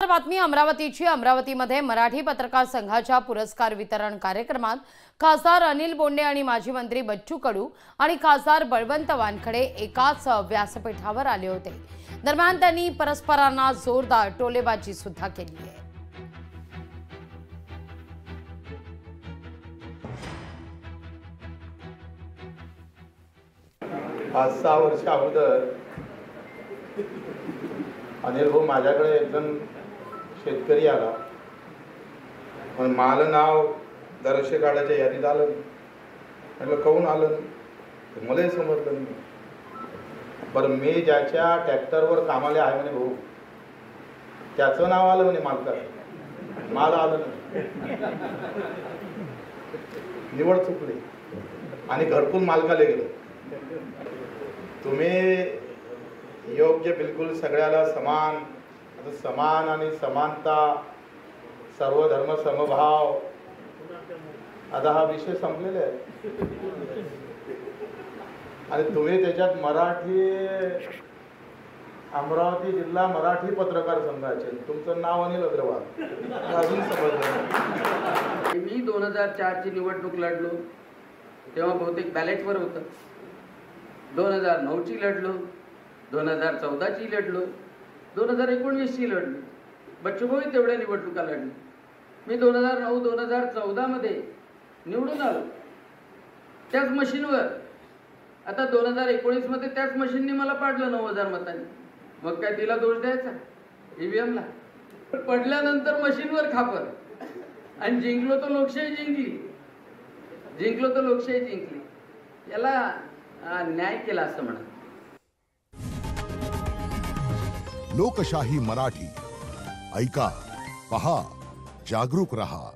बातमी अमरावतीची। अमरावतीमध्ये मराठी पत्रकार संघाच्या पुरस्कार वितरण कार्यक्रमात खासदार अनिल बोंडे आणि माजी मंत्री बच्चू कडू आणि खासदार बळवंत वानखडे एकाच व्यासपीठावर आले होते। दरम्यान त्यांनी परस्परांना जोरदार टोलेबाजी सुद्धा केली आहे। 5-6 वर्ष अगोदर अनिल भाऊ माझ्याकडे एकदम शेतकरी आला, पण माझं नाव दरवर्षी काढायच्या यादीत आलं। म्हटलं काहून आलं तर मलाही समजलं नाही। पण मी ज्याच्या ट्रॅक्टरवर कामाला आहे म्हणे भाऊ, त्याचं नाव आलं म्हणे मालकाचं, मला आलं नाही। निवड चुकली आणि घरकुल मालकाला गेलं। तुम्ही योग्य बिलकुल सगळ्याला समान, आता समान आणि समानता, सर्व धर्म समभाव, आता हा विषय संपलेला आहे। आणि तुम्ही त्याच्यात मराठी अमरावती जिल्हा मराठी पत्रकार संघाचे तुमचं नाव अनिल अग्रवाल अजून समजलं। मी 2004 ची निवडणूक लढलो, तेव्हा बहुतेक बॅलेटवर होतं। 2009 ची लढलो, 2014 ची लढलो, 2019 ची लढलो। बच्चूभाऊ तेवढ्या निवडणुका लढली। मी 2009-2014 मध्ये निवडून आलो त्याच मशीनवर। आता 2019 मध्ये त्याच मशीनने मला पाडलं 9000 मतांनी। मग काय तिला दोष द्यायचा ईव्हीएम ला? पडल्यानंतर मशीनवर खापर, आणि जिंकलो तर लोकशाही जिंकली, जिंकलो तर लोकशाही जिंकली। याला न्याय केला असं म्हणा। लोकशाही मराठी ऐका, पहा, जागरूक रहा।